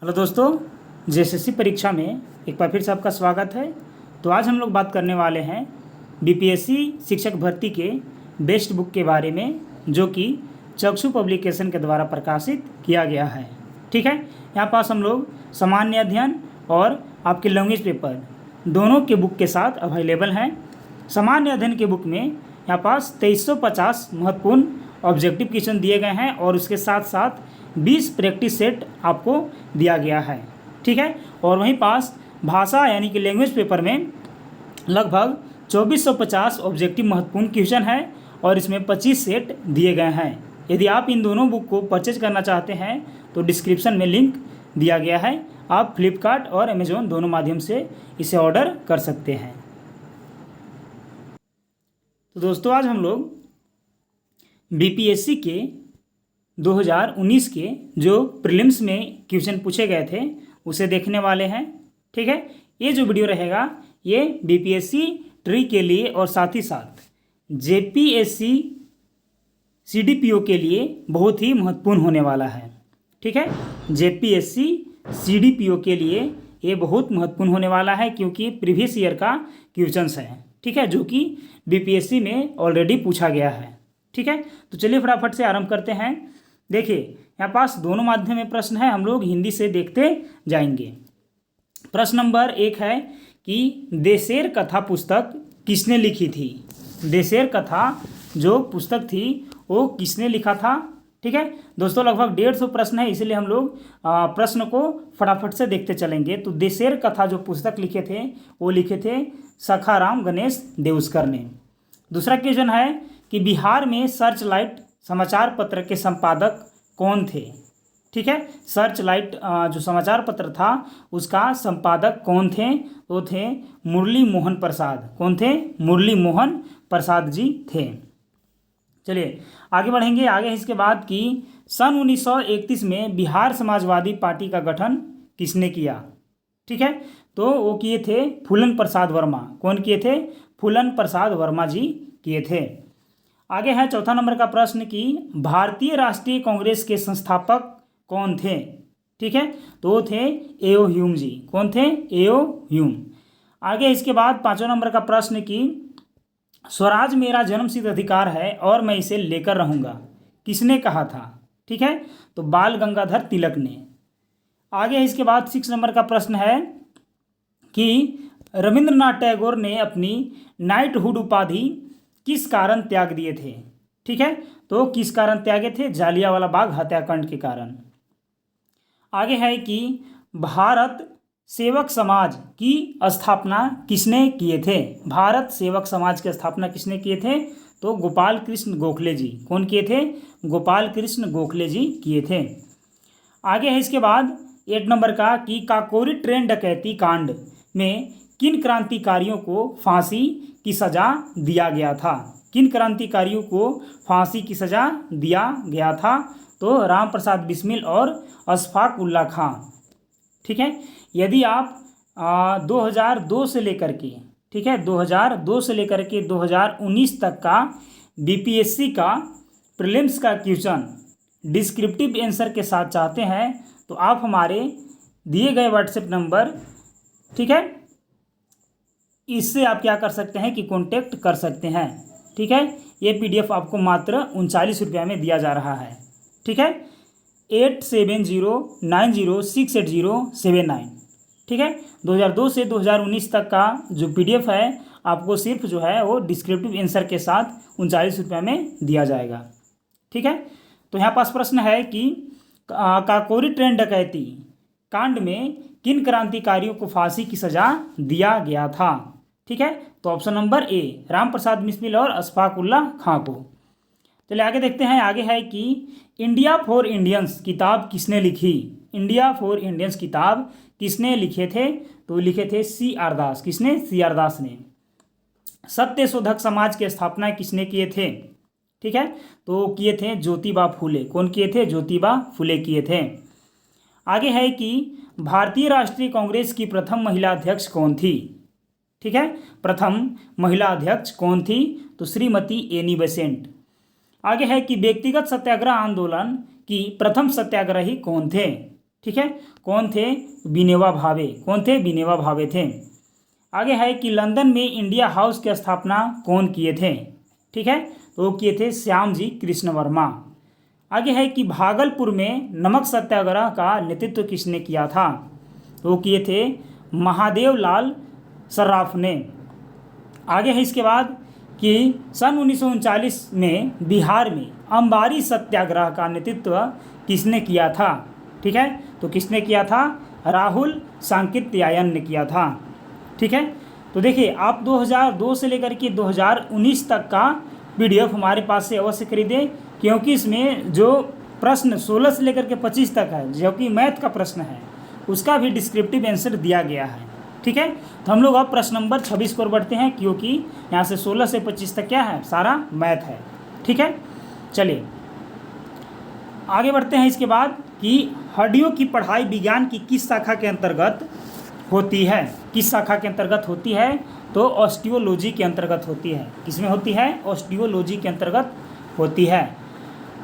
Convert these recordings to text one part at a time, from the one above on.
Hello दोस्तों, JSSC परीक्षा में एक बार फिर से आपका स्वागत है। तो आज हम लोग बात करने वाले हैं बीपीएससी शिक्षक भर्ती के बेस्ट बुक के बारे में, जो कि चक्षु पब्लिकेशन के द्वारा प्रकाशित किया गया है। ठीक है, यहाँ पास हम लोग सामान्य अध्ययन और आपके लैंग्वेज पेपर दोनों के बुक के साथ अवेलेबल हैं। सामान्य अध्ययन के बुक में यहाँ पास 2350 महत्वपूर्ण ऑब्जेक्टिव क्वेश्चन दिए गए हैं और उसके साथ साथ 20 प्रैक्टिस सेट आपको दिया गया है। ठीक है, और वहीं पास भाषा यानी कि लैंग्वेज पेपर में लगभग 2450 ऑब्जेक्टिव महत्वपूर्ण क्वेश्चन है और इसमें 25 सेट दिए गए हैं। यदि आप इन दोनों बुक को परचेज करना चाहते हैं तो डिस्क्रिप्शन में लिंक दिया गया है, आप फ्लिपकार्ट और अमेजोन दोनों माध्यम से इसे ऑर्डर कर सकते हैं। तो दोस्तों, आज हम लोग बीपीएससी के 2019 के जो प्रीलिम्स में क्वेश्चन पूछे गए थे उसे देखने वाले हैं। ठीक है, ये जो वीडियो रहेगा ये बीपीएससी ट्री के लिए और साथ ही साथ जेपीएससी सीडीपीओ के लिए बहुत ही महत्वपूर्ण होने वाला है। ठीक है, जेपीएससी सीडीपीओ के लिए ये बहुत महत्वपूर्ण होने वाला है क्योंकि प्रीवियस ईयर का क्वेश्चंस है। ठीक है, जो कि बीपीएससी में ऑलरेडी पूछा गया है। ठीक है, तो चलिए फटाफट से आरंभ करते हैं। देखिए, यहाँ पास दोनों माध्यम में प्रश्न है, हम लोग हिंदी से देखते जाएंगे। प्रश्न नंबर 1 है कि देशेर कथा पुस्तक किसने लिखी थी। देशेर कथा जो पुस्तक थी वो किसने लिखा था। ठीक है दोस्तों, लगभग 150 प्रश्न है, इसलिए हम लोग प्रश्न को फटाफट से देखते चलेंगे। तो देशेर कथा जो पुस्तक लिखे थे वो लिखे थे सखाराम गणेश देउस्कर ने। दूसरा क्वेश्चन है कि बिहार में सर्च लाइट समाचार पत्र के संपादक कौन थे। ठीक है, सर्च लाइट जो समाचार पत्र था उसका संपादक कौन थे, वो थे मुरली मोहन प्रसाद। कौन थे? मुरली मोहन प्रसाद जी थे। चलिए आगे बढ़ेंगे। आगे इसके बाद कि सन 1931 में बिहार समाजवादी पार्टी का गठन किसने किया। ठीक है, तो वो किए थे फूलन प्रसाद वर्मा। कौन किए थे? फूलन प्रसाद वर्मा जी किए थे। आगे है चौथा नंबर का प्रश्न कि भारतीय राष्ट्रीय कांग्रेस के संस्थापक कौन थे। ठीक है, तो वो थे एओ ह्यूम जी। कौन थे? एओ ह्यूम। आगे इसके बाद पांचवा नंबर का प्रश्न कि स्वराज मेरा जन्मसिद्ध अधिकार है और मैं इसे लेकर रहूँगा, किसने कहा था। ठीक है, तो बाल गंगाधर तिलक ने। आगे इसके बाद 6 नंबर का प्रश्न है कि रविंद्रनाथ टैगोर ने अपनी नाइटहुड उपाधि किस कारण त्याग दिए थे। ठीक है, तो किस कारण त्यागे थे? जालियांवाला बाग हत्याकांड के कारण। आगे है कि भारत सेवक समाज की स्थापना किसने किए थे। भारत सेवक समाज की स्थापना किसने किए थे? तो गोपाल कृष्ण गोखले जी। कौन किए थे? गोपाल कृष्ण गोखले जी किए थे। आगे है इसके बाद 8 नंबर का कि काकोरी ट्रेन डकैती कांड में किन क्रांतिकारियों को फांसी की सजा दिया गया था। किन क्रांतिकारियों को फांसी की सजा दिया गया था? तो राम प्रसाद बिस्मिल और अशफाक उल्ला खां। ठीक है, यदि आप 2002 से लेकर के, ठीक है, 2002 से लेकर के 2019 तक का बीपीएससी का प्रीलिम्स का क्वेश्चन डिस्क्रिप्टिव आंसर के साथ चाहते हैं तो आप हमारे दिए गए व्हाट्सएप नंबर, ठीक है, इससे आप क्या कर सकते हैं कि कांटेक्ट कर सकते हैं। ठीक है, ये पीडीएफ आपको मात्र 39 रुपये में दिया जा रहा है। ठीक है, 8709068079। ठीक है, 2002 से 2019 तक का जो पीडीएफ है आपको सिर्फ जो है वो डिस्क्रिप्टिव आंसर के साथ 39 रुपये में दिया जाएगा। ठीक है, तो यहाँ पास प्रश्न है कि काकोरी ट्रेन डकैती कांड में किन क्रांतिकारियों को फांसी की सजा दिया गया था। ठीक है, तो option number A Ram Prasad Bismil और अशफाक उल्ला खां को। चलिए आगे देखते हैं। आगे है कि इंडिया फॉर इंडियंस किताब किसने लिखी। इंडिया फॉर इंडियंस किताब किसने लिखे थे? तो लिखे थे सी आर दास। किसने? सी आर दास ने। सत्य शोधक समाज की स्थापना किसने किए थे। ठीक है, तो किए थे ज्योतिबा फूले। कौन किए थे? ज्योतिबा फूले किए थे। आगे है कि भारतीय राष्ट्रीय कांग्रेस की प्रथम महिला अध्यक्ष कौन थी। ठीक है, प्रथम महिला अध्यक्ष कौन थी? तो श्रीमती एनी बेसेंट। आगे है कि व्यक्तिगत सत्याग्रह आंदोलन की प्रथम सत्याग्रही कौन थे। ठीक है, कौन थे? विनोबा भावे। कौन थे? विनोबा भावे थे। आगे है कि लंदन में इंडिया हाउस की स्थापना कौन किए थे? ठीक है, तो वो किए थे श्याम जी कृष्ण वर्मा। आगे है कि भागलपुर में नमक सत्याग्रह का नेतृत्व किसने किया था? तो वो किए थे महादेव लाल सर्राफ ने। आगे है इसके बाद कि सन 1939 में बिहार में अंबारी सत्याग्रह का नेतृत्व किसने किया था? ठीक है, तो किसने किया था? राहुल सांकृत्यायन ने किया था। ठीक है, तो देखिए आप 2002 से लेकर के 2019 तक का PDF हमारे पास से अवश्य खरीदें, क्योंकि इसमें जो प्रश्न 16 से लेकर के 25 तक है, जो कि मैथ का प्रश्न है, उसका भी डिस्क्रिप्टिव आंसर दिया गया है। ठीक है, तो हम लोग अब प्रश्न नंबर 26 को बढ़ते हैं, क्योंकि यहाँ से 16 से 25 तक क्या है? सारा मैथ है। ठीक है, चलिए आगे बढ़ते हैं। इसके बाद कि हड्डियों की पढ़ाई विज्ञान की किस शाखा के अंतर्गत होती है? किस शाखा के अंतर्गत होती है? तो ऑस्टियोलॉजी के अंतर्गत होती है। किसमें होती है? ऑस्टियोलॉजी के अंतर्गत होती है।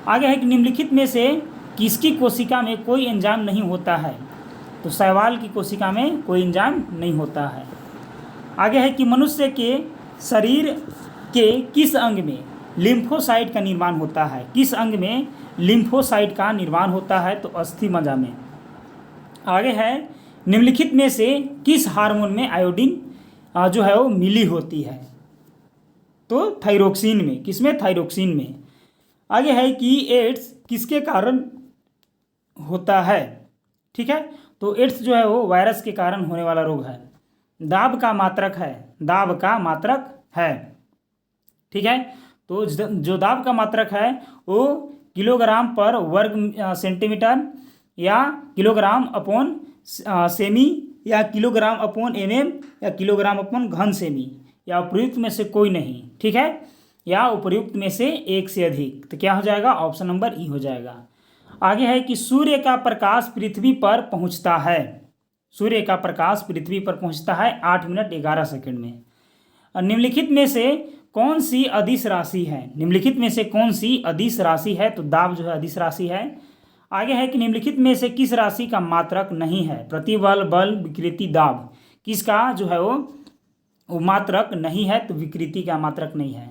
आगे है कि निम्नलिखित में से किसकी कोशिका में कोई एंजाइम नहीं होता है? तो शैवाल की कोशिका में कोई एंजाइम नहीं होता है। आगे है कि मनुष्य के शरीर के किस अंग में लिम्फोसाइट का निर्माण होता है? किस अंग में लिम्फोसाइट का निर्माण होता है? तो अस्थि मज्जा में। आगे है निम्नलिखित में से किस हार्मोन में आयोडीन जो है वो मिली होती है? तो थायरोक्सिन में। किसमें? थायरोक्सिन में। आगे है कि एड्स किसके कारण होता है? ठीक है, तो एड्स जो है वो वायरस के कारण होने वाला रोग है। दाब का मात्रक है। दाब का मात्रक है। ठीक है, तो जो दाब का मात्रक है वो किलोग्राम पर वर्ग सेंटीमीटर या किलोग्राम अपॉन सेमी या किलोग्राम अपॉन mm या किलोग्राम अपॉन घन सेमी या उपयुक्त में से कोई नहीं। ठीक है, या उपयुक्त में से एक से अधिक। तो क्या हो जाएगा? ऑप्शन नंबर ई हो जाएगा। आगे है कि सूर्य का प्रकाश पृथ्वी पर पहुंचता है। सूर्य का प्रकाश पृथ्वी पर पहुंचता है 8 मिनट 11 सेकंड में। निम्नलिखित में से कौन सी अदिश राशि है? निम्नलिखित में से कौन सी अदिश राशि है? तो दाब जो है अदिश राशि है। आगे है कि निम्नलिखित में से किस राशि का मात्रक नहीं है? प्रतिबल, बल, विकृति, दाब, किसका जो है वो मात्रक नहीं है? तो विकृति का मात्रक नहीं है।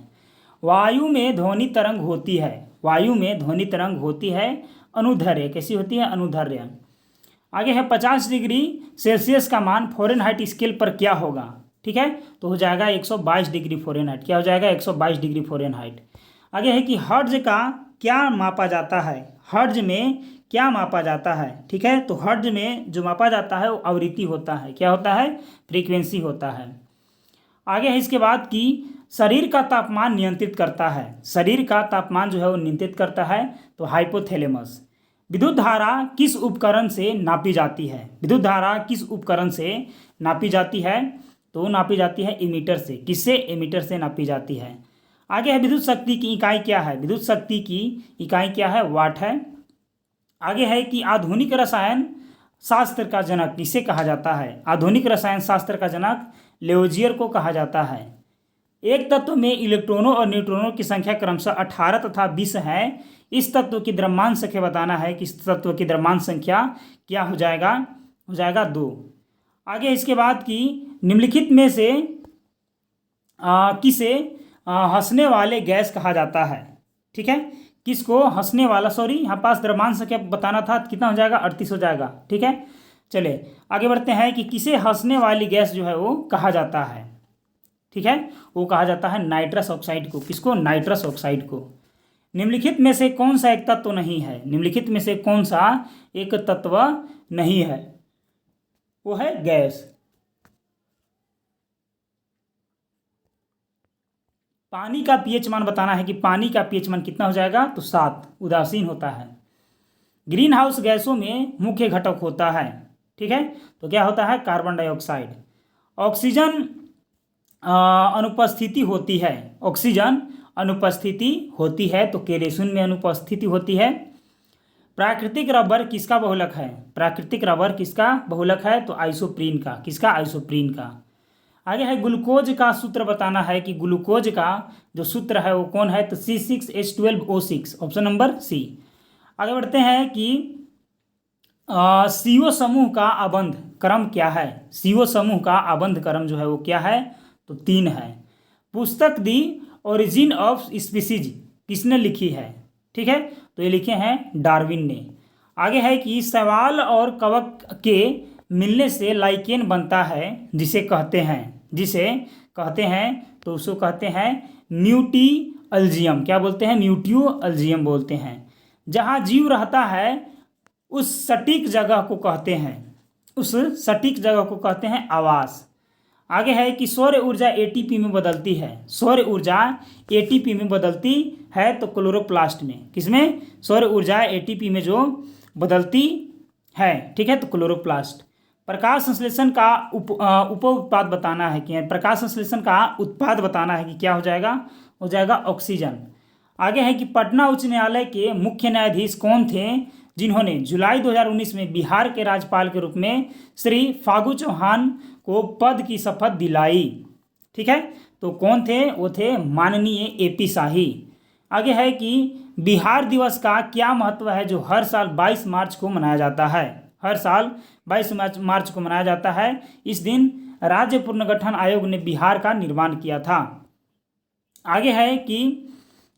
वायु में ध्वनि तरंग होती है। वायु में ध्वनि तरंग होती है अनुदैर्ध्य। कैसी होती है? अनुदैर्ध्य। आगे है 50 डिग्री सेल्सियस का मान फ़ारेनहाइट स्केल पर क्या होगा? ठीक है, तो हो जाएगा 122 डिग्री फ़ारेनहाइट। क्या हो जाएगा? 122 डिग्री फ़ारेनहाइट। आगे है कि हर्ट्ज का क्या मापा जाता है? हर्ट्ज में क्या मापा जाता है? ठीक है, तो हर्ट्ज में जो मापा जाता है वो आवृत्ति होता है। क्या होता है? फ्रीक्वेंसी होता है। आगे है इसके बाद कि शरीर का तापमान नियंत्रित करता है। शरीर का तापमान जो है वो नियंत्रित करता है तो हाइपोथैलेमस। विद्युत धारा किस उपकरण से नापी जाती है? विद्युत धारा किस उपकरण से नापी जाती है? तो नापी जाती है एमीटर से। किससे? एमीटर से नापी जाती है। आगे है विद्युत शक्ति की इकाई क्या है? विद्युत शक्ति की इकाई क्या है? वाट है। आगे है कि आधुनिक रसायन शास्त्र का जनक किसे कहा जाता है? आधुनिक रसायन शास्त्र का जनक लेओजियर को कहा जाता है। एक तत्व में इलेक्ट्रॉनों और न्यूट्रॉनों की संख्या क्रमशः 18 तथा 20 है। इस तत्व की द्रव्यमान संख्या बताना है कि इस तत्व की द्रव्यमान संख्या क्या हो जाएगा? हो जाएगा 2। आगे इसके बाद कि निम्नलिखित में से किसे हंसने वाले गैस कहा जाता है? ठीक है, किसको हंसने वाला, सॉरी यहाँ पास द्रव्यमान संख्या बताना था, कितना हो जाएगा? 38 हो जाएगा। ठीक है, चलिए आगे बढ़ते हैं कि किसे हंसने वाली गैस जो है वो कहा जाता है? ठीक है, वो कहा जाता है नाइट्रस ऑक्साइड को। किसको? नाइट्रस ऑक्साइड को। निम्नलिखित में से कौन सा एक तत्व नहीं है? निम्नलिखित में से कौन सा एक तत्व नहीं है? वो है गैस। पानी का पीएच मान बताना है कि पानी का पीएच मान कितना हो जाएगा? तो 7, उदासीन होता है। ग्रीन हाउस गैसों में मुख्य घटक होता है। ठीक है, तो क्या होता है? Carbon dioxide. ऑक्सीजन अनुपस्थिति होती है। ऑक्सीजन अनुपस्थिति होती है तो केरोसिन में अनुपस्थिति होती है। प्राकृतिक रबर किसका बहुलक है? प्राकृतिक रबर किसका बहुलक है? तो आइसोप्रीन का। किसका? आइसोप्रीन का। आगे है ग्लूकोज का सूत्र बताना है कि ग्लूकोज का जो सूत्र है वो कौन है? तो C6H12O6, ऑप्शन नंबर सी। आगे बढ़ते हैं कि सीओ समूह का आबंध क्रम क्या है? सीओ समूह का आबंध क्रम जो है वो क्या है? तो 3 है। पुस्तक दी ओरिजिन ऑफ स्पीसीज किसने लिखी है? ठीक है, तो ये लिखे हैं डार्विन ने। आगे है कि सवाल और कवक के मिलने से लाइकेन बनता है जिसे कहते हैं तो उसको कहते हैं म्यूटी अल्जियम। क्या बोलते हैं? म्यूटियो अल्जियम बोलते हैं। जहाँ जीव रहता है उस सटीक जगह को कहते हैं आवास। आगे है कि सौर ऊर्जा एटीपी में बदलती है। सौर ऊर्जा एटीपी में बदलती है तो क्लोरोप्लास्ट में। किसमें? सौर ऊर्जा एटीपी में जो बदलती है, ठीक है, तो क्लोरोप्लास्ट। प्रकाश संश्लेषण का उप उत्पाद बताना है कि प्रकाश संश्लेषण का उत्पाद बताना है कि क्या हो जाएगा ऑक्सीजन। आगे है कि पटना उच्च न्यायालय के मुख्य न्यायाधीश कौन थे जिन्होंने जुलाई 2019 में बिहार के राज्यपाल के रूप में श्री फागू चौहान को पद की शपथ दिलाई? ठीक है, तो कौन थे? वो थे माननीय एपी शाही। आगे है कि बिहार दिवस का क्या महत्व है जो हर साल 22 मार्च को मनाया जाता है? हर साल 22 मार्च को मनाया जाता है। इस दिन राज्य पुनर्गठन आयोग ने बिहार का निर्माण किया था। आगे है कि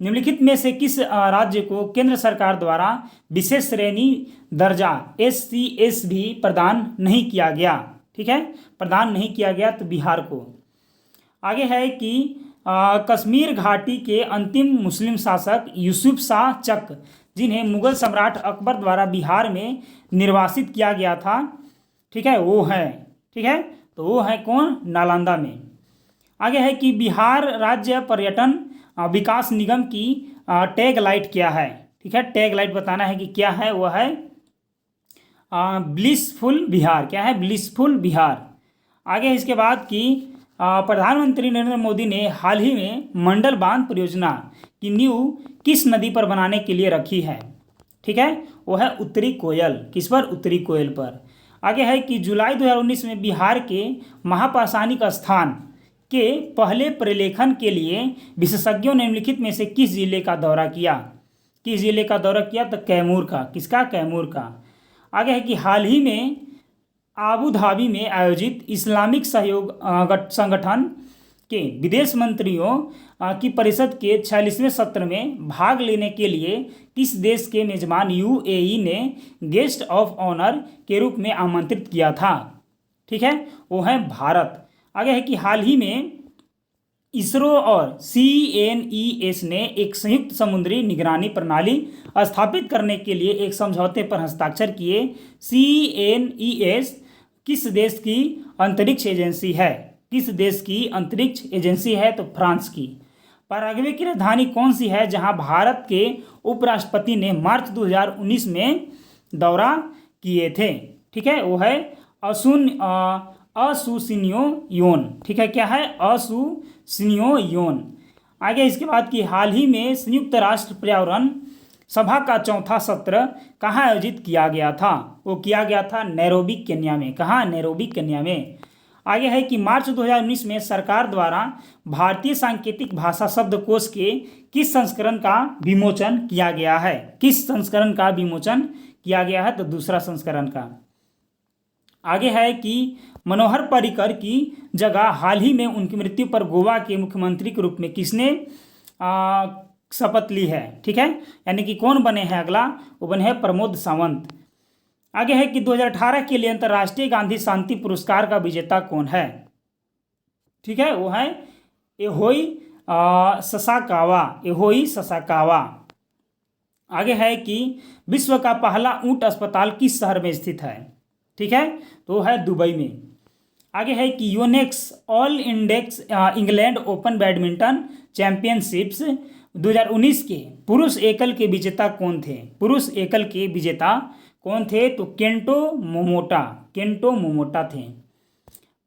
निम्नलिखित में से किस राज्य को केंद्र सरकार द्वारा विशेष श्रेणी दर्जा SCS भी प्रदान नहीं किया गया? ठीक है, प्रदान नहीं किया गया, तो बिहार को। आगे है कि कश्मीर घाटी के अंतिम मुस्लिम शासक यूसुफ शाह चक जिन्हें मुगल सम्राट अकबर द्वारा बिहार में निर्वासित किया गया था, ठीक है, वो है कौन? नालंदा में। आगे है कि बिहार राज्य पर्यटन विकास निगम की टैग लाइट क्या है? ठीक है, टैग लाइट बताना है कि क्या है, वह है ब्लिसफुल बिहार। क्या है? ब्लिसफुल बिहार। आगे इसके बाद कि प्रधानमंत्री नरेंद्र मोदी ने हाल ही में मंडल बांध परियोजना की नींव किस नदी पर बनाने के लिए रखी है? ठीक है, वो है उत्तरी कोयल। किस पर? उत्तरी कोयल पर। आगे है कि जुलाई 2019 में बिहार के महापाषाणिक स्थान के पहले प्रलेखन के लिए विशेषज्ञों ने निम्नलिखित में से किस जिले का दौरा किया? तो कैमूर का। किसका? कैमूर का। आगे है कि हाल ही में आबू धाबी में आयोजित इस्लामिक सहयोग संगठन के विदेश मंत्रियों की परिषद के 46वें सत्र में भाग लेने के लिए किस देश के मेजबान UAE ने गेस्ट ऑफ ऑनर के रूप में आमंत्रित किया था? ठीक है, वो है भारत। आगे है कि हाल ही में इसरो और CNES ने एक संयुक्त समुद्री निगरानी प्रणाली स्थापित करने के लिए एक समझौते पर हस्ताक्षर किए। CNES किस देश की अंतरिक्ष एजेंसी है? तो फ्रांस की। पैराग्वे की राजधानी कौन सी है जहां भारत के उपराष्ट्रपति ने मार्च 2019 में दौरा किए थे? ठीक है, वो है असुसिनियोन। ठीक है, क्या है? असुसिनियोन। आगे इसके बाद कि हाल ही में संयुक्त राष्ट्र पर्यावरण सभा का 4था सत्र कहाँ आयोजित किया गया था? वो किया गया था नैरोबी केन्या में। कहाँ? नैरोबी केन्या में। आगे है कि मार्च 2019 में सरकार द्वारा भारतीय सांकेतिक भाषा शब्दकोश के किस संस्करण का विमोचन किया गया है? तो दूसरा संस्करण का। आगे है कि मनोहर पर्रिकर की जगह हाल ही में उनकी मृत्यु पर गोवा के मुख्यमंत्री के रूप में किसने शपथ ली है? ठीक है, यानी कि कौन बने हैं अगला? वो बने हैं प्रमोद सावंत। आगे है कि 2018 के लिए अंतर्राष्ट्रीय गांधी शांति पुरस्कार का विजेता कौन है? ठीक है, वो है एहोई ससाकावा। आगे है कि विश्व का पहला ऊंट अस्पताल किस शहर में स्थित है? ठीक है, तो है दुबई में। आगे है कि Yonex all index England open badminton championships 2019 के पुरुष एकल के विजेता कौन थे? तो केंटो मोमोटा थे।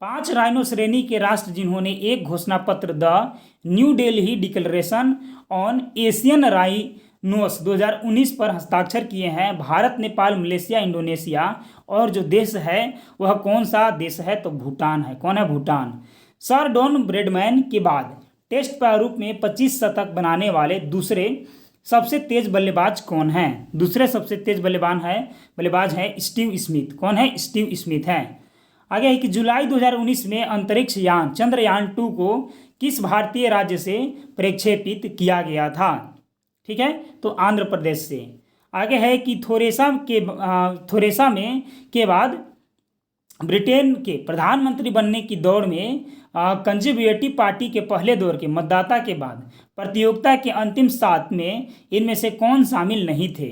5 राइनो श्रेणी के राष्ट्र जिन्होंने एक घोषणा पत्र the new Delhi declaration on Asian rhinos 2019 पर हस्ताक्षर किए हैं, भारत, नेपाल, मलेशिया, इंडोनेशिया, और जो देश है वह कौन सा देश है? तो भूटान है। कौन है? भूटान। सर डॉन ब्रैडमैन के बाद टेस्ट प्रारूप में 25 शतक बनाने वाले दूसरे सबसे तेज बल्लेबाज कौन है? दूसरे सबसे तेज बल्लेबाज है स्टीव स्मिथ। कौन है? स्टीव स्मिथ है। आगे है कि जुलाई 2019 में अंतरिक्ष यान चंद्रयान-2 को किस भारतीय राज्य से प्रक्षेपित किया गया था? ठीक है, तो आंध्र प्रदेश से। आगे है कि थोरेसा में के बाद ब्रिटेन के प्रधानमंत्री बनने की दौड़ में कंजर्वेटिव पार्टी के पहले दौर के मतदाता के बाद प्रतियोगिता के अंतिम 7 में इनमें से कौन शामिल नहीं थे?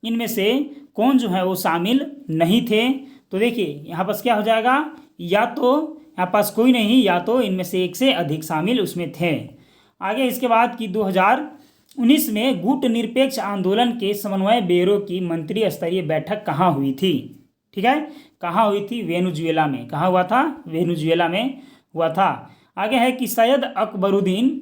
इनमें से कौन जो है वो शामिल नहीं थे? तो देखिए यहाँ पास क्या हो जाएगा, या तो यहाँ पास कोई नहीं, या तो इनमें से एक से अधिक शामिल उसमें थे। आगे इसके बाद कि 2019 में गुटनिरपेक्ष आंदोलन के समन्वय ब्यूरो की मंत्री स्तरीय बैठक कहाँ हुई थी? ठीक है, कहाँ हुई थी? वेनेजुएला में। कहाँ हुआ था? वेनेजुएला में हुआ था। आगे है कि सैयद अकबरुद्दीन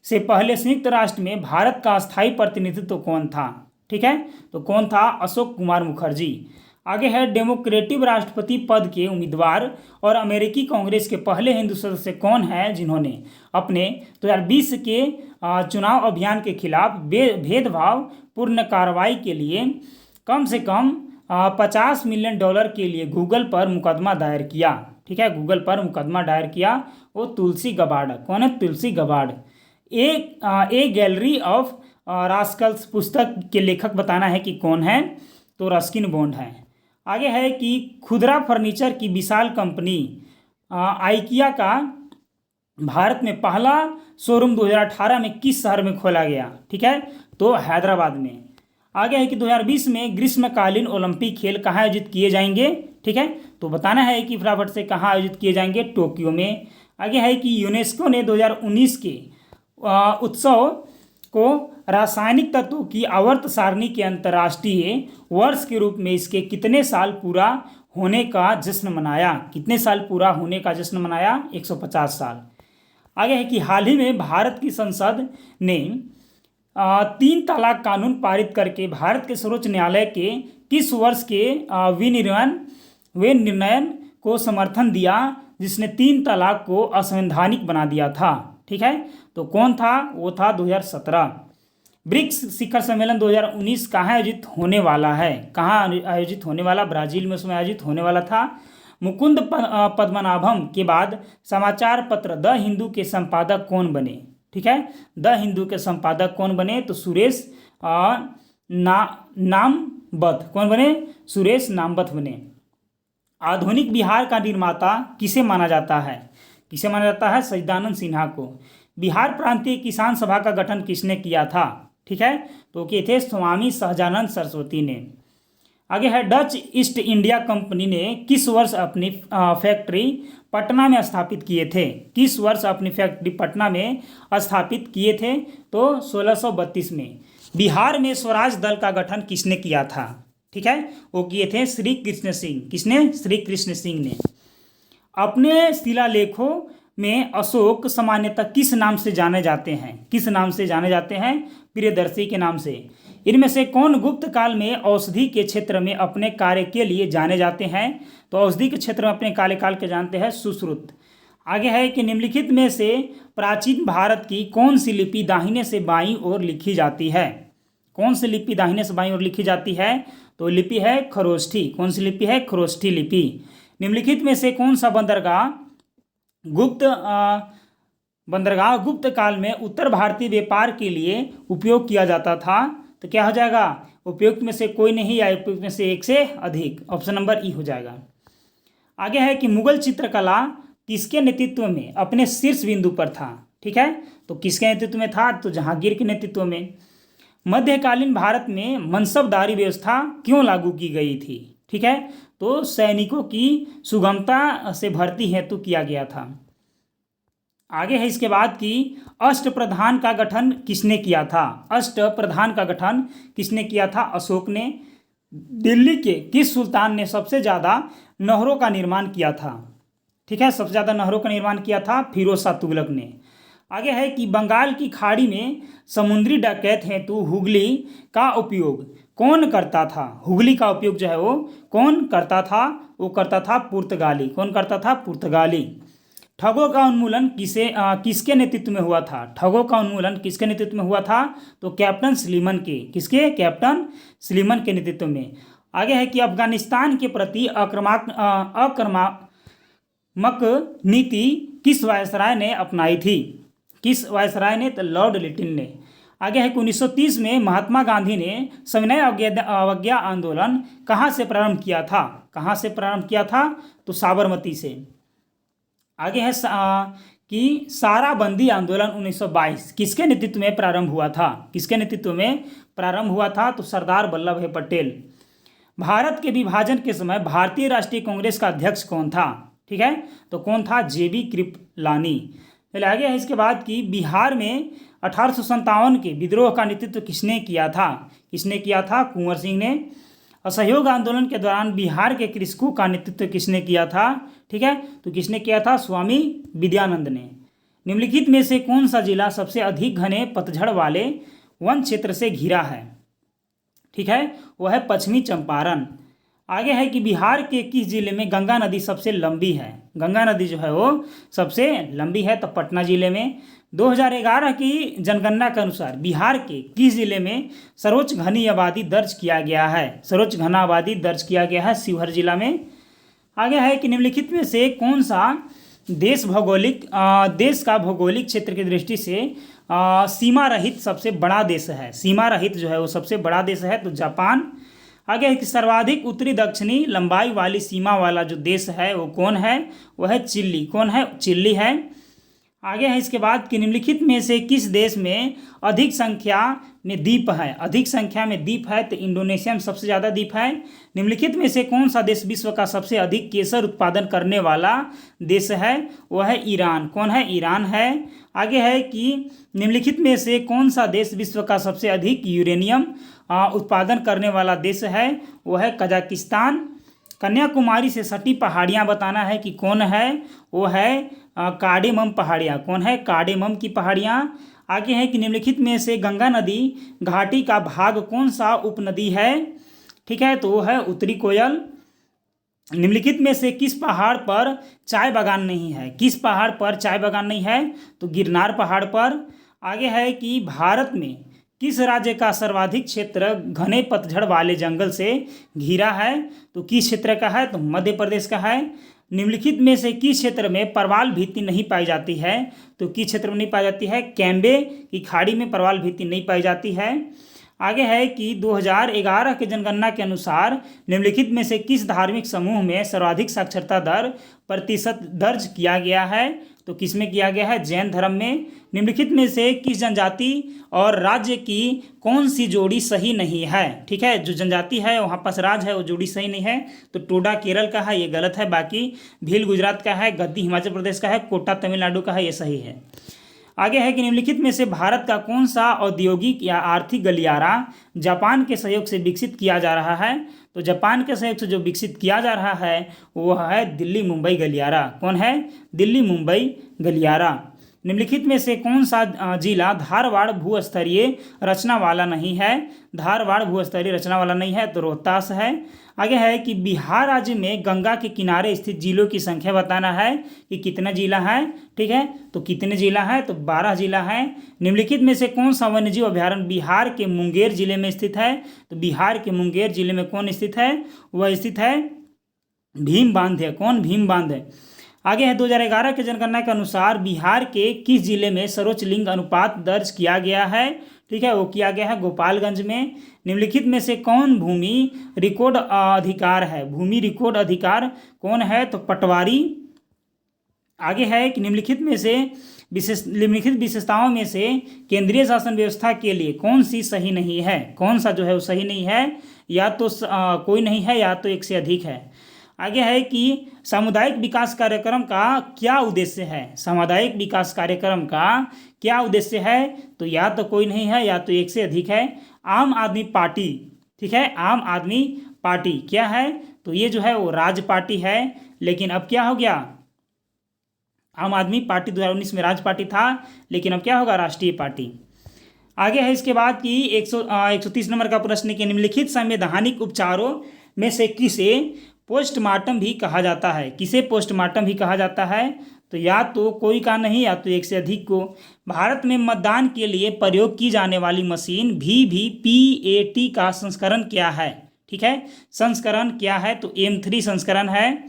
से पहले संयुक्त राष्ट्र में भारत का स्थायी प्रतिनिधित्व कौन था? ठीक है, तो कौन था? अशोक कुमार मुखर्जी। आगे है डेमोक्रेटिक राष्ट्रपति पद के उम्मीदवार और अमेरिकी कांग्रेस के पहले हिंदू सदस्य कौन है जिन्होंने अपने 2020 के चुनाव अभियान के खिलाफ भेदभाव पूर्ण कार्रवाई के लिए कम से कम $50 मिलियन के लिए गूगल पर मुकदमा दायर किया? ठीक है, गूगल पर मुकदमा दायर किया, वो तुलसी गबार्ड। कौन है? Tulsi Gabbard. A gallery of rascals पुस्तक के लेखक बताना है कि कौन है? तो रस्किन बॉन्ड है। आगे है कि खुदरा फर्नीचर की विशाल कंपनी आइकिया का भारत में पहला शोरूम 2018 में किस शहर में खोला गया? ठीक है, तो हैदराबाद में। आगे है कि 2020 में ग्रीष्मकालीन ओलंपिक खेल कहाँ आयोजित किए जाएंगे? ठीक है, तो बताना है कि फटाफट से कहाँ आयोजित किए जाएंगे? टोक्यो में। आगे है कि यूनेस्को ने 2019 के उत्सव को रासायनिक तत्वों की आवर्त सारणी के अंतर्राष्ट्रीय वर्ष के रूप में इसके कितने साल पूरा होने का जश्न मनाया? कितने साल पूरा होने का जश्न मनाया? 150 साल। आगे है कि हाल ही में भारत की संसद ने 3 तलाक कानून पारित करके भारत के सर्वोच्च न्यायालय के किस वर्ष के विनिर्णय को समर्थन दिया जिसने 3 तलाक को असंवैधानिक बना दिया था? ठीक है, तो कौन था? वो था 2017। ब्रिक्स शिखर सम्मेलन 2019 कहाँ आयोजित होने वाला है? कहाँ आयोजित होने वाला? ब्राजील में उसमें आयोजित होने वाला था। मुकुंद पद्मनाभम के बाद समाचार पत्र द हिंदू के संपादक कौन बने? ठीक है, द हिंदू के संपादक कौन बने? तो सुरेश नामवत। कौन बने? सुरेश नामवत बने। आधुनिक बिहार का निर्माता किसे माना जाता है? किसे माना जाता है? सच्चिदानंद सिन्हा को। बिहार प्रांतीय किसान सभा का गठन किसने किया था? ठीक है, तो किए थे स्वामी सहजानंद सरस्वती ने। आगे है डच ईस्ट इंडिया कंपनी ने किस वर्ष अपनी फैक्ट्री पटना में स्थापित किए थे? किस वर्ष अपनी फैक्ट्री पटना में स्थापित किए थे? तो 1632 में। बिहार में स्वराज दल का गठन किसने किया था? ठीक है, वो किए थे श्री कृष्ण सिंह। किसने? श्री कृष्ण सिंह ने। अपने शिलालेखों में अशोक सामान्यतः किस नाम से जाने जाते हैं? किस नाम से जाने जाते हैं? प्रियदर्शी के नाम से। इनमें से कौन गुप्त काल में औषधि के क्षेत्र में अपने कार्य के लिए जाने जाते हैं? तो औषधि के क्षेत्र में अपने कार्यकाल के जानते हैं सुश्रुत। आगे है कि निम्नलिखित में से प्राचीन भारत की कौन सी लिपि दाहिने से बाईं ओर लिखी जाती है? कौन सी लिपि दाहिने से बाईं ओर लिखी जाती है? तो लिपि है खरोष्ठी। कौन सी लिपि है? खरोष्ठी लिपि। निम्नलिखित में से कौन सा बंदरगाह गुप्त काल में उत्तर भारतीय व्यापार के लिए उपयोग किया जाता था? तो क्या हो जाएगा? उपयुक्त में से कोई नहीं या उपयुक्त में से एक से अधिक। ऑप्शन नंबर ई हो जाएगा। आगे है कि मुगल चित्रकला किसके नेतृत्व में अपने शीर्ष बिंदु पर था? ठीक है, तो किसके नेतृत्व में था? तो जहांगीर के नेतृत्व में। मध्यकालीन भारत में मनसबदारी व्यवस्था क्यों लागू की गई थी? ठीक है, तो सैनिकों की सुगमता से भर्ती हेतु किया गया था। आगे है इसके बाद कि अष्टप्रधान का गठन किसने किया था? अष्टप्रधान का गठन किसने किया था? अशोक ने। दिल्ली के किस सुल्तान ने सबसे ज़्यादा नहरों का निर्माण किया था? ठीक है, सबसे ज़्यादा नहरों का निर्माण किया था फिरोज शाह तुगलक ने। आगे है कि बंगाल की खाड़ी में समुद्री डकैत हेतु हुगली का उपयोग कौन करता था? हुगली का उपयोग जो है वो कौन करता था? वो करता था पुर्तगाली। कौन करता था? पुर्तगाली। ठगों का उन्मूलन किसके नेतृत्व में हुआ था? ठगों का उन्मूलन किसके नेतृत्व में हुआ था? तो कैप्टन स्लीमन के। किसके? कैप्टन स्लीमन के नेतृत्व में। आगे है कि अफगानिस्तान के प्रति आक्रामक नीति किस वायसराय ने अपनाई थी? किस वायसराय ने? तो लॉर्ड लिटिल ने। आगे है कि 1930 में महात्मा गांधी ने सविनय अवज्ञा आंदोलन कहाँ से प्रारंभ किया था? कहाँ से प्रारंभ किया था? तो साबरमती से। आगे है कि साराबंदी आंदोलन 1922 किसके नेतृत्व में प्रारंभ हुआ था? किसके नेतृत्व में प्रारंभ हुआ था? तो सरदार वल्लभ भाई पटेल। भारत के विभाजन के समय भारतीय राष्ट्रीय कांग्रेस का अध्यक्ष कौन था? ठीक है, तो कौन था? जेबी कृपलानी। चलिए आगे है इसके बाद कि बिहार में 1857 के विद्रोह का नेतृत्व किसने किया था? किसने किया था? कुंवर सिंह ने। असहयोग आंदोलन के दौरान बिहार के कृषकों का नेतृत्व किसने किया था? ठीक है, तो किसने किया था? स्वामी विद्यानंद ने। निम्नलिखित में से कौन सा जिला सबसे अधिक घने पतझड़ वाले वन क्षेत्र से घिरा है? ठीक है, वह है पश्चिमी चंपारण। आगे है कि बिहार के किस जिले में गंगा नदी सबसे लंबी है? गंगा नदी जो है वो सबसे लंबी है, तो पटना जिले में। 2011 की जनगणना के अनुसार बिहार के किस जिले में सर्वोच्च घनी आबादी दर्ज किया गया है? सर्वोच्च घना आबादी दर्ज किया गया है शिवहर जिला में। आगे है कि निम्नलिखित में से कौन सा देश का भौगोलिक क्षेत्र की दृष्टि से सीमा रहित सबसे बड़ा देश है? सीमा रहित जो है वो सबसे बड़ा देश है, तो जापान। आगे है कि सर्वाधिक उत्तरी दक्षिणी लंबाई वाली सीमा वाला जो देश है वो कौन है? वह है चिली। कौन है? चिली है। आगे है इसके बाद कि निम्नलिखित में से किस देश में अधिक संख्या में द्वीप है? अधिक संख्या में द्वीप है, तो इंडोनेशिया में सबसे ज़्यादा द्वीप है। निम्नलिखित में से कौन सा देश विश्व का सबसे अधिक केसर उत्पादन करने वाला देश है? वह है ईरान। कौन है? ईरान है। आगे है कि निम्नलिखित में से कौन सा देश विश्व का सबसे अधिक यूरेनियम उत्पादन करने वाला देश है? वह है कजाकिस्तान। कन्याकुमारी से सटी पहाड़ियाँ बताना है कि कौन है? वो है कार्डेमम पहाड़ियाँ। कौन है? कार्डेमम की पहाड़ियाँ। आगे है कि निम्नलिखित में से गंगा नदी घाटी का भाग कौन सा उपनदी है? ठीक है, तो वो है उत्तरी कोयल। निम्नलिखित में से किस पहाड़ पर चाय बागान नहीं है? किस पहाड़ पर चाय बागान नहीं है? तो गिरनार पहाड़ पर। आगे है कि भारत में किस राज्य का सर्वाधिक क्षेत्र घने पतझड़ वाले जंगल से घिरा है? तो किस क्षेत्र का है? तो मध्य प्रदेश का है। निम्नलिखित में से किस क्षेत्र में परवाल भित्ति नहीं पाई जाती है? तो किस क्षेत्र में नहीं पाई जाती है? कैम्बे की खाड़ी में परवाल भित्ति नहीं पाई जाती है। आगे है कि 2011 के जनगणना के अनुसार निम्नलिखित में से किस धार्मिक समूह में सर्वाधिक साक्षरता दर प्रतिशत दर्ज किया गया है? तो किस में किया गया है? जैन धर्म में। निम्नलिखित में से किस जनजाति और राज्य की कौन सी जोड़ी सही नहीं है? ठीक है, जो जनजाति है वहाँ पास राज है वो जोड़ी सही नहीं है, तो टोडा केरल का है, ये गलत है। बाकी भील गुजरात का है, गद्दी हिमाचल प्रदेश का है, कोटा तमिलनाडु का है, ये सही है। आगे है कि निम्नलिखित में से भारत का कौन सा औद्योगिक या आर्थिक गलियारा जापान के सहयोग से विकसित किया जा रहा है? तो जापान के सहयोग से जो विकसित किया जा रहा है वह है दिल्ली मुंबई गलियारा। कौन है? दिल्ली मुंबई गलियारा। निम्नलिखित में से कौन सा जिला धारवाड़ भूस्तरीय रचना वाला नहीं है? धारवाड़ भूस्तरीय रचना वाला नहीं है, तो रोहतास है। आगे है कि बिहार राज्य में गंगा के किनारे स्थित जिलों की संख्या बताना है कि कितने जिला है। ठीक है, तो कितने जिला है? तो 12 जिला है। निम्नलिखित में से कौन सा वन्यजीव अभ्यारण्य बिहार के मुंगेर जिले में स्थित है? तो बिहार के मुंगेर जिले में कौन स्थित है? वह स्थित है भीम बांध है। कौन? भीम बांध है। आगे है 2011 के जनगणना के अनुसार बिहार के किस जिले में सर्वोच्च लिंग अनुपात दर्ज किया गया है? ठीक है, वो किया गया है गोपालगंज में। निम्नलिखित में से कौन भूमि रिकॉर्ड अधिकार है? भूमि रिकॉर्ड अधिकार कौन है? तो पटवारी। आगे है कि निम्नलिखित विशेषताओं में से केंद्रीय शासन व्यवस्था के लिए कौन सी सही नहीं है? कौन सा जो है वो सही नहीं है? या तो कोई नहीं है या तो एक से अधिक है। आगे है कि सामुदायिक विकास कार्यक्रम का क्या उद्देश्य है? सामुदायिक विकास कार्यक्रम का क्या उद्देश्य है? तो या तो कोई नहीं है या तो एक से अधिक है। आम आदमी पार्टी, ठीक है, आम आदमी पार्टी क्या है? तो ये जो है वो राज पार्टी है, लेकिन अब क्या हो गया? आम आदमी पार्टी 2019 में राज पार्टी था, लेकिन अब क्या होगा? राष्ट्रीय पार्टी। आगे है इसके बाद कि 130 नंबर का प्रश्न के निम्नलिखित संवैधानिक उपचारों में से किसे पोस्टमार्टम भी कहा जाता है? किसे पोस्टमार्टम भी कहा जाता है? तो या तो कोई का नहीं या तो एक से अधिक को। भारत में मतदान के लिए प्रयोग की जाने वाली मशीन VVPAT का संस्करण क्या है? ठीक है, संस्करण क्या है? तो M3 संस्करण है।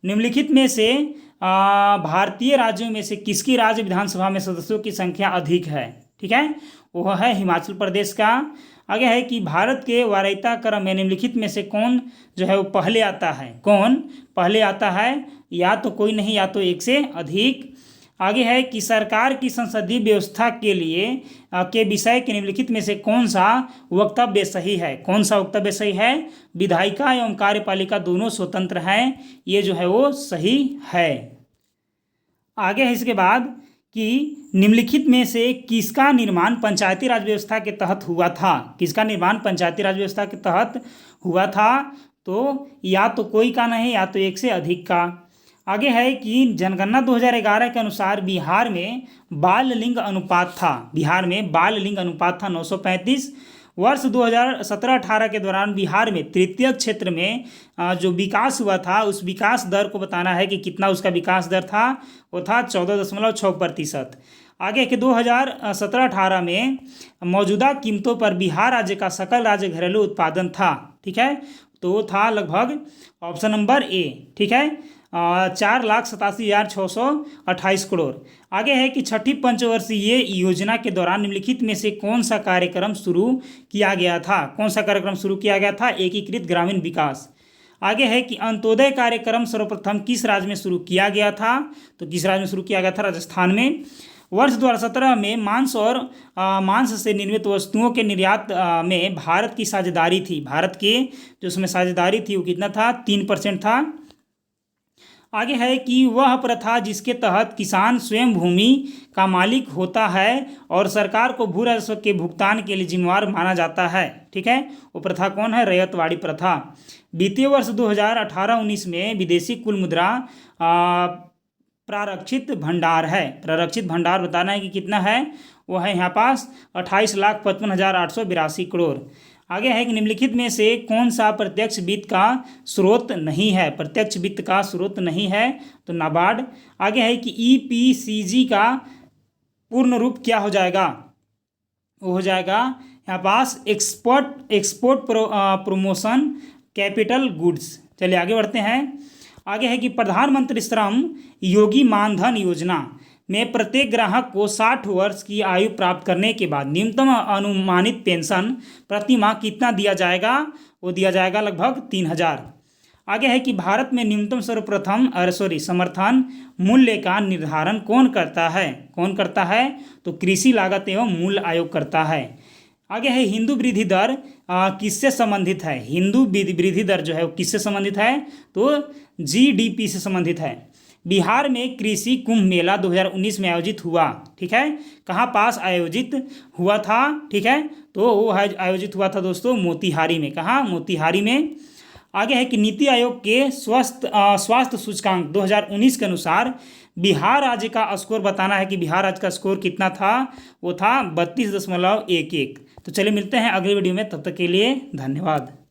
निम्नलिखित में से भारतीय राज्यों में से किसकी राज्य विधानसभा में सदस्यों की संख्या अधिक है? ठीक है, वह है हिमाचल प्रदेश का। आगे है कि भारत के वार्ता क्रम में निम्नलिखित में से कौन जो है वो पहले आता है? कौन पहले आता है? या तो कोई नहीं या तो एक से अधिक। आगे है कि सरकार की संसदीय व्यवस्था के लिए के विषय के निम्नलिखित में से कौन सा वक्तव्य सही है? कौन सा वक्तव्य सही है? विधायिका एवं कार्यपालिका दोनों स्वतंत्र हैं, ये जो है वो सही है। आगे है इसके बाद कि निम्नलिखित में से किसका निर्माण पंचायती राज व्यवस्था के तहत हुआ था? किसका निर्माण पंचायती राज व्यवस्था के तहत हुआ था? तो या तो कोई का नहीं या तो एक से अधिक का। आगे है कि जनगणना 2011 के अनुसार बिहार में बाल लिंग अनुपात था। बिहार में बाल लिंग अनुपात था 935। वर्ष 2017-18 के दौरान बिहार में तृतीय क्षेत्र में जो विकास हुआ था उस विकास दर को बताना है कि कितना उसका विकास दर था। वो था 14.6%। आगे के 2017-18 में मौजूदा कीमतों पर बिहार राज्य का सकल राज्य घरेलू उत्पादन था। ठीक है, तो वो था लगभग ऑप्शन नंबर ए। ठीक है, 4,87,628 करोड़। आगे है कि छठी पंचवर्षीय योजना के दौरान निम्नलिखित में से कौन सा कार्यक्रम शुरू किया गया था? कौन सा कार्यक्रम शुरू किया गया था? एकीकृत ग्रामीण विकास। आगे है कि अंत्योदय कार्यक्रम सर्वप्रथम किस राज्य में शुरू किया गया था? तो किस राज्य में शुरू किया गया था? राजस्थान में। वर्ष 2017 में मांस से निर्मित वस्तुओं के निर्यात में भारत की साझेदारी थी। भारत के जो उसमें साझेदारी थी वो कितना था? 3% था। आगे है कि वह प्रथा जिसके तहत किसान स्वयं भूमि का मालिक होता है और सरकार को भू राजस्व के भुगतान के लिए जिम्मेवार माना जाता है। ठीक है, वो प्रथा कौन है? रैयतवाड़ी प्रथा। वित्तीय वर्ष 2018-19 में विदेशी कुल मुद्रा प्रारक्षित भंडार है। प्रारक्षित भंडार बताना है कि कितना है? वो है यहाँ पास 28,55,882 करोड़। आगे है कि निम्नलिखित में से कौन सा प्रत्यक्ष वित्त का स्रोत नहीं है? प्रत्यक्ष वित्त का स्रोत नहीं है तो नाबार्ड। आगे है कि EPCG का पूर्ण रूप क्या हो जाएगा? वो हो जाएगा यहाँ पास एक्सपोर्ट प्रमोशन कैपिटल गुड्स। चलिए आगे बढ़ते हैं। आगे है कि प्रधानमंत्री श्रम योगी मानधन योजना में प्रत्येक ग्राहक को 60 वर्ष की आयु प्राप्त करने के बाद न्यूनतम अनुमानित पेंशन प्रति माह कितना दिया जाएगा? वो दिया जाएगा लगभग 3,000। आगे है कि भारत में न्यूनतम समर्थन मूल्य का निर्धारण कौन करता है? कौन करता है? तो कृषि लागत एवं मूल्य आयोग करता है। आगे है हिंदू वृद्धि दर किससे संबंधित है? हिंदू वृद्धि दर जो है वो किससे संबंधित है? तो GDP से संबंधित है। बिहार में कृषि कुंभ मेला 2019 में आयोजित हुआ। ठीक है, कहाँ पास आयोजित हुआ था? ठीक है, तो वो आयोजित हुआ था दोस्तों मोतिहारी में। कहाँ? मोतिहारी में। आगे है कि नीति आयोग के स्वास्थ्य सूचकांक 2019 के अनुसार बिहार राज्य का स्कोर बताना है कि बिहार राज्य का स्कोर कितना था? वो था 32.11। तो चलिए मिलते हैं अगले वीडियो में, तब तक के लिए धन्यवाद।